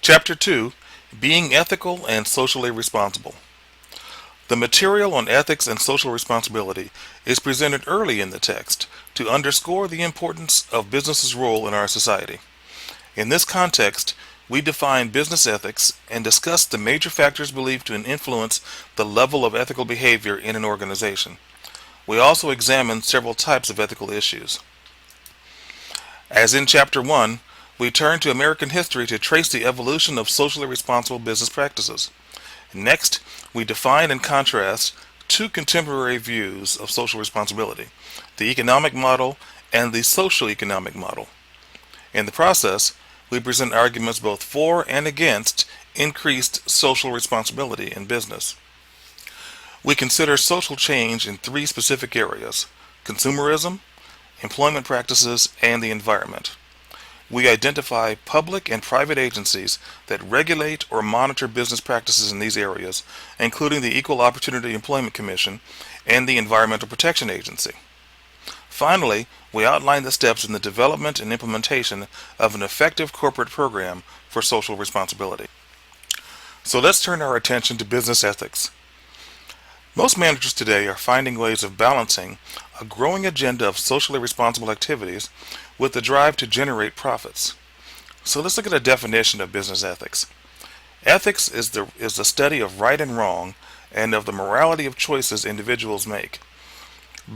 Chapter 2, Being Ethical and Socially Responsible. The material on ethics and social responsibility is presented early in the text to underscore the importance of business's role in our society. In this context, we define business ethics and discuss the major factors believed to influence the level of ethical behavior in an organization. We also examine several types of ethical issues. As in Chapter 1, we turn to American history to trace the evolution of socially responsible business practices. Next, we define and contrast two contemporary views of social responsibility, the economic model and the socio-economic model. In the process, we present arguments both for and against increased social responsibility in business. We consider social change in three specific areas: consumerism, employment practices, and the environment. We identify public and private agencies that regulate or monitor business practices in these areas, including the Equal Opportunity Employment Commission and the Environmental Protection Agency. Finally, we outline the steps in the development and implementation of an effective corporate program for social responsibility. So let's turn our attention to business ethics. Most managers today are finding ways of balancing a growing agenda of socially responsible activities with the drive to generate profits. So let's look at a definition of business ethics. Ethics is the study of right and wrong and of the morality of choices individuals make.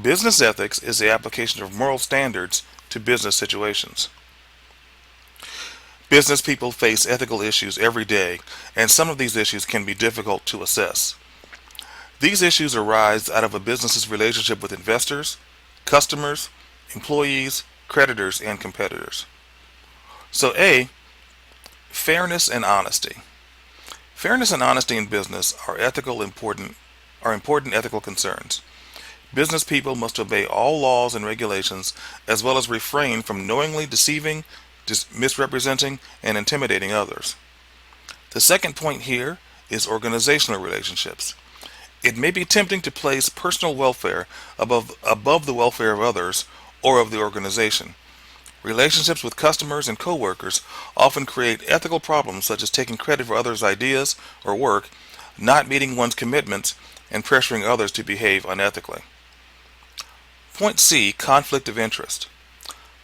Business ethics is the application of moral standards to business situations. Business people face ethical issues every day, and some of these issues can be difficult to assess. These issues arise out of a business's relationship with investors, customers, employees, creditors, and competitors. So A, fairness and honesty. Fairness and honesty in business are important ethical concerns. Business people must obey all laws and regulations, as well as refrain from knowingly deceiving, misrepresenting, and intimidating others. The second point here is organizational relationships. It may be tempting to place personal welfare above the welfare of others or of the organization. Relationships with customers and coworkers often create ethical problems such as taking credit for others' ideas or work, not meeting one's commitments, and pressuring others to behave unethically. Point C, conflict of interest.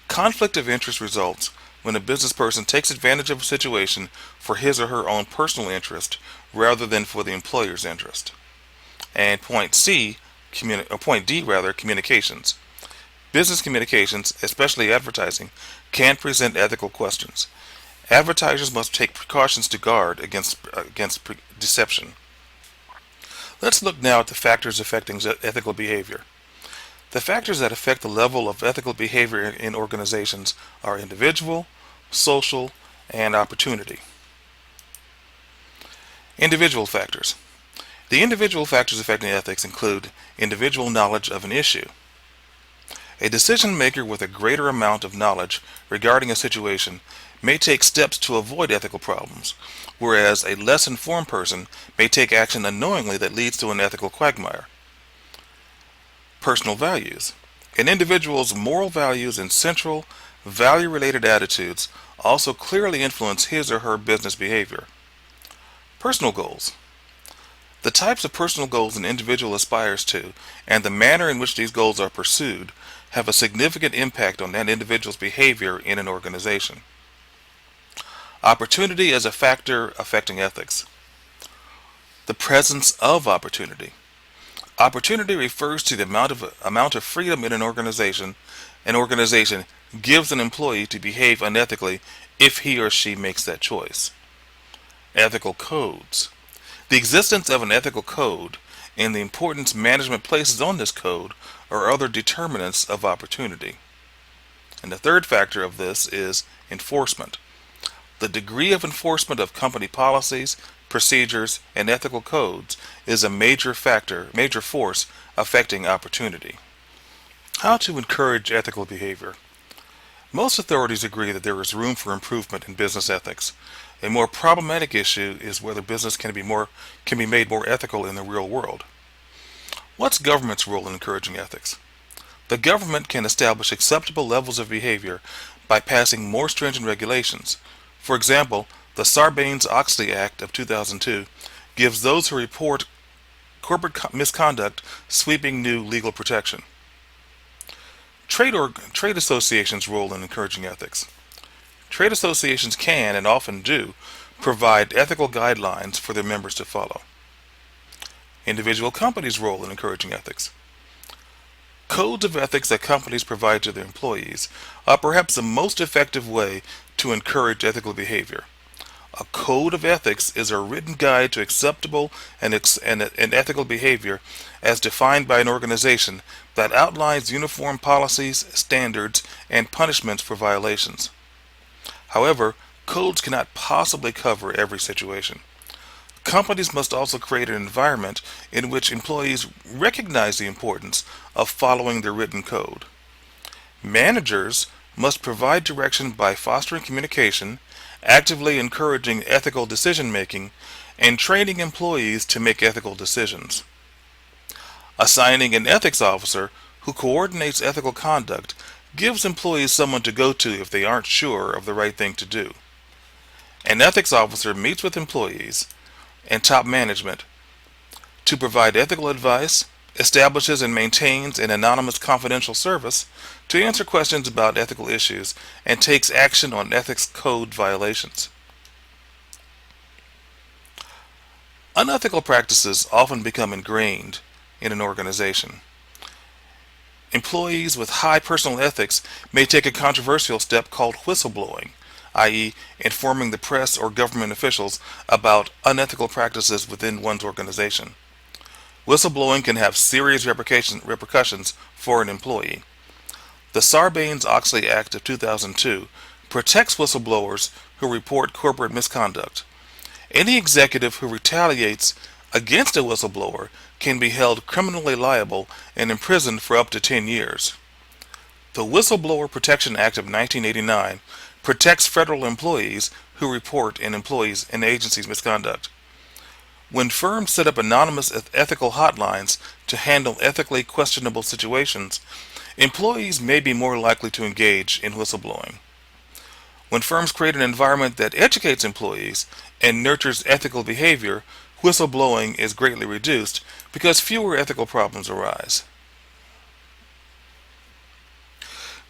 Conflict of interest results when a business person takes advantage of a situation for his or her own personal interest rather than for the employer's interest. And point D, communications. Business communications, especially advertising, can present ethical questions. Advertisers must take precautions to guard against deception. Let's look now at the factors affecting ethical behavior. The factors that affect the level of ethical behavior in organizations are individual, social, and opportunity. Individual factors. The individual factors affecting ethics include individual knowledge of an issue. A decision maker with a greater amount of knowledge regarding a situation may take steps to avoid ethical problems, whereas a less informed person may take action unknowingly that leads to an ethical quagmire. Personal values. An individual's moral values and central value-related attitudes also clearly influence his or her business behavior. Personal goals. The types of personal goals an individual aspires to and the manner in which these goals are pursued have a significant impact on that individual's behavior in an organization. Opportunity as a factor affecting ethics. The presence of opportunity. Opportunity refers to the amount of freedom in an organization. An organization gives an employee to behave unethically if he or she makes that choice. Ethical codes. The existence of an ethical code and the importance management places on this code are other determinants of opportunity. And the third factor of this is enforcement. The degree of enforcement of company policies, procedures, and ethical codes is a major force affecting opportunity. How to encourage ethical behavior. Most authorities agree that there is room for improvement in business ethics. A more problematic issue is whether business can be made more ethical in the real world. What's government's role in encouraging ethics? The government can establish acceptable levels of behavior by passing more stringent regulations. For example, The Sarbanes-Oxley Act of 2002 gives those who report corporate misconduct sweeping new legal protection. Trade associations' role in encouraging ethics. Trade associations can, and often do, provide ethical guidelines for their members to follow. Individual companies' role in encouraging ethics. Codes of ethics that companies provide to their employees are perhaps the most effective way to encourage ethical behavior. A code of ethics is a written guide to acceptable and ethical behavior as defined by an organization that outlines uniform policies, standards, and punishments for violations. However, codes cannot possibly cover every situation. Companies must also create an environment in which employees recognize the importance of following the written code. Managers must provide direction by fostering communication, actively encouraging ethical decision making, and training employees to make ethical decisions. Assigning an ethics officer who coordinates ethical conduct gives employees someone to go to if they aren't sure of the right thing to do. An ethics officer meets with employees and top management to provide ethical advice, establishes and maintains an anonymous confidential service to answer questions about ethical issues, and takes action on ethics code violations. Unethical practices often become ingrained in an organization. Employees with high personal ethics may take a controversial step called whistleblowing, i.e., informing the press or government officials about unethical practices within one's organization. Whistleblowing can have serious repercussions for an employee. The Sarbanes-Oxley Act of 2002 protects whistleblowers who report corporate misconduct. Any executive who retaliates against a whistleblower can be held criminally liable and imprisoned for up to 10 years. The Whistleblower Protection Act of 1989 protects federal employees who report an employee's and agency's misconduct. When firms set up anonymous ethical hotlines to handle ethically questionable situations, employees may be more likely to engage in whistleblowing. When firms create an environment that educates employees and nurtures ethical behavior, whistleblowing is greatly reduced because fewer ethical problems arise.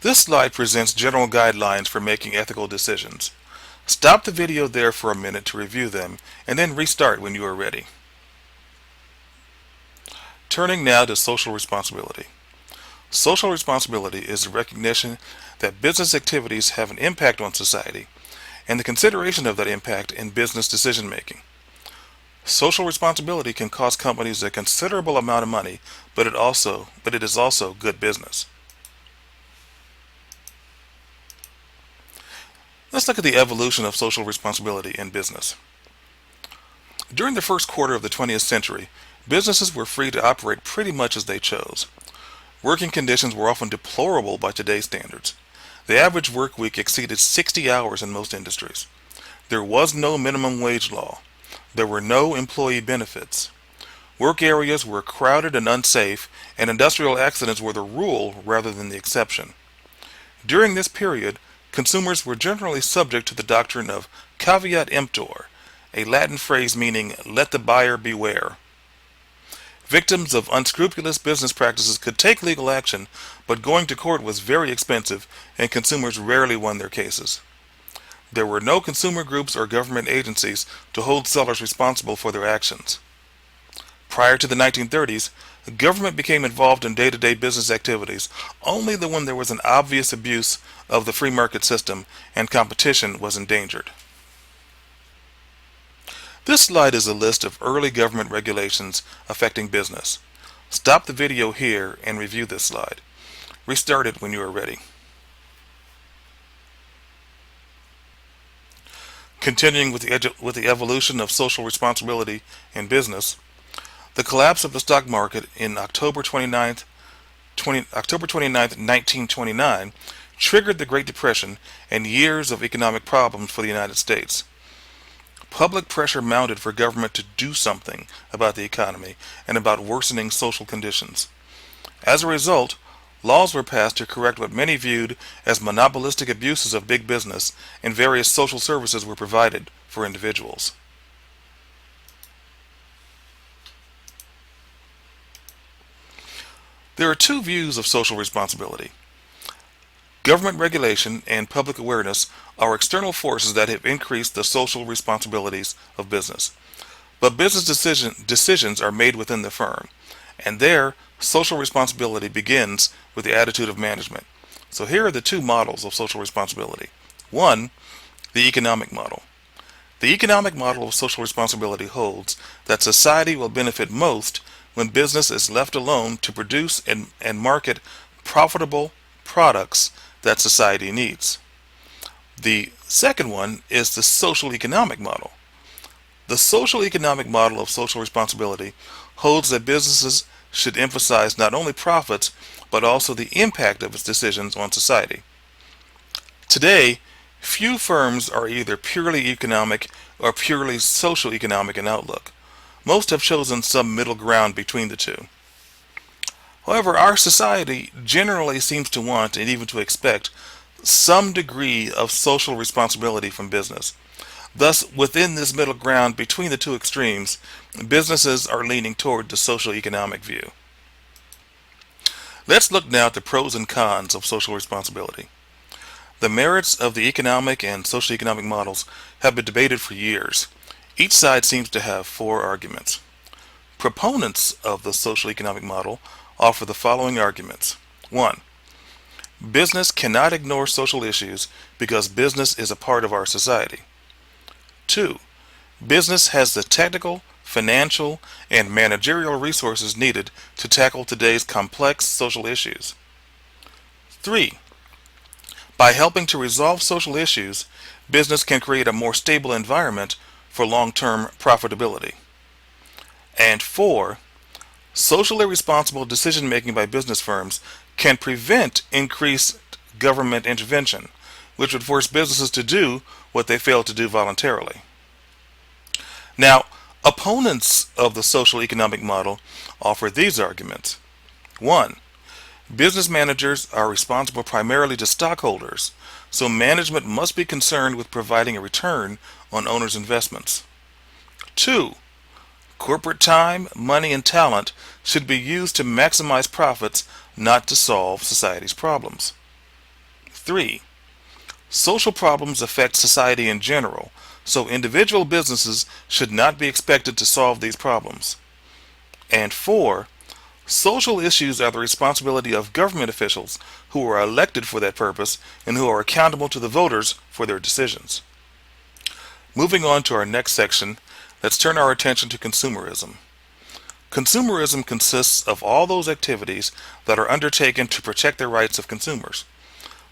This slide presents general guidelines for making ethical decisions. Stop the video there for a minute to review them, and then restart when you are ready. Turning now to social responsibility. Social responsibility is the recognition that business activities have an impact on society, and the consideration of that impact in business decision making. Social responsibility can cost companies a considerable amount of money, but it is also good business. Let's look at the evolution of social responsibility in business. During the first quarter of the 20th century, businesses were free to operate pretty much as they chose. Working conditions were often deplorable by today's standards. The average work week exceeded 60 hours in most industries. There was no minimum wage law. There were no employee benefits. Work areas were crowded and unsafe, and industrial accidents were the rule rather than the exception. During this period, consumers were generally subject to the doctrine of caveat emptor, a Latin phrase meaning let the buyer beware. Victims of unscrupulous business practices could take legal action, but going to court was very expensive and consumers rarely won their cases. There were no consumer groups or government agencies to hold sellers responsible for their actions. Prior to the 1930s, the government became involved in day-to-day business activities only when there was an obvious abuse of the free market system and competition was endangered. This slide is a list of early government regulations affecting business. Stop the video here and review this slide. Restart it when you are ready. Continuing with the evolution of social responsibility in business, the collapse of the stock market in October 29, 1929 triggered the Great Depression and years of economic problems for the United States. Public pressure mounted for government to do something about the economy and about worsening social conditions. As a result, laws were passed to correct what many viewed as monopolistic abuses of big business, and various social services were provided for individuals. There are two views of social responsibility. Government regulation and public awareness are external forces that have increased the social responsibilities of business. But business decisions are made within the firm, and there, social responsibility begins with the attitude of management. So here are the two models of social responsibility. One, the economic model. The economic model of social responsibility holds that society will benefit most when business is left alone to produce and market profitable products that society needs. The second one is the social economic model. The social economic model of social responsibility holds that businesses should emphasize not only profits, but also the impact of its decisions on society. Today, few firms are either purely economic or purely social economic in outlook. Most have chosen some middle ground between the two. However, our society generally seems to want and even to expect some degree of social responsibility from business. Thus, within this middle ground between the two extremes, businesses are leaning toward the social economic view. Let's look now at the pros and cons of social responsibility. The merits of the economic and social economic models have been debated for years. Each side seems to have four arguments. Proponents of the social economic model offer the following arguments. 1. Business cannot ignore social issues because business is a part of our society. 2. Business has the technical, financial, and managerial resources needed to tackle today's complex social issues. 3. By helping to resolve social issues, business can create a more stable environment for long-term profitability. And 4. Socially responsible decision-making by business firms can prevent increased government intervention, which would force businesses to do what they fail to do voluntarily. Now, opponents of the social economic model offer these arguments. 1. Business managers are responsible primarily to stockholders, so management must be concerned with providing a return on owners' investments. 2. Corporate time, money, and talent should be used to maximize profits, not to solve society's problems. 3. Social problems affect society in general, so individual businesses should not be expected to solve these problems. And 4. Social issues are the responsibility of government officials who are elected for that purpose and who are accountable to the voters for their decisions. Moving on to our next section, let's turn our attention to consumerism. Consumerism consists of all those activities that are undertaken to protect the rights of consumers.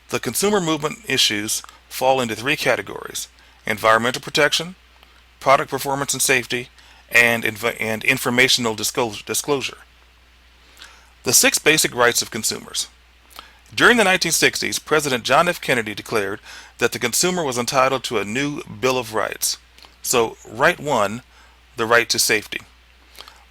The consumer movement issues fall into three categories: environmental protection, product performance and safety, and informational disclosure. The six basic rights of consumers. During the 1960s, President John F. Kennedy declared that the consumer was entitled to a new Bill of Rights. So, Right 1, the right to safety.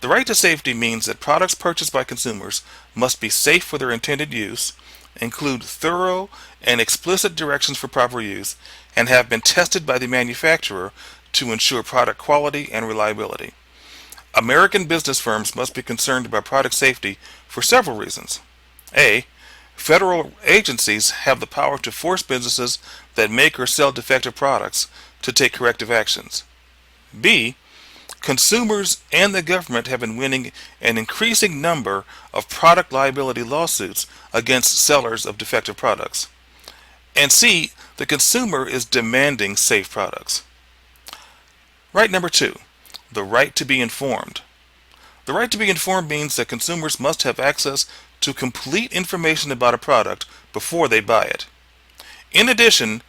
The right to safety means that products purchased by consumers must be safe for their intended use, include thorough and explicit directions for proper use, and have been tested by the manufacturer to ensure product quality and reliability. American business firms must be concerned about product safety for several reasons. A. Federal agencies have the power to force businesses that make or sell defective products to take corrective actions. B. Consumers and the government have been winning an increasing number of product liability lawsuits against sellers of defective products. And C. The consumer is demanding safe products. Right number 2. The right to be informed. The right to be informed means that consumers must have access to complete information about a product before they buy it. In addition,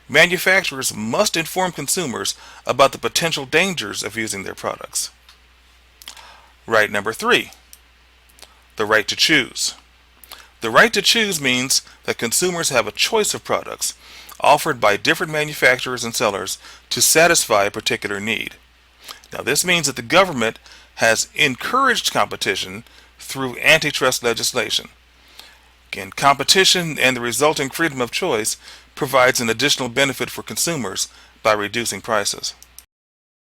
manufacturers must inform consumers about the potential dangers of using their products. Right number 3. The right to choose. The right to choose means that consumers have a choice of products offered by different manufacturers and sellers to satisfy a particular need. Now, this means that the government has encouraged competition through antitrust legislation. And competition and the resulting freedom of choice provides an additional benefit for consumers by reducing prices.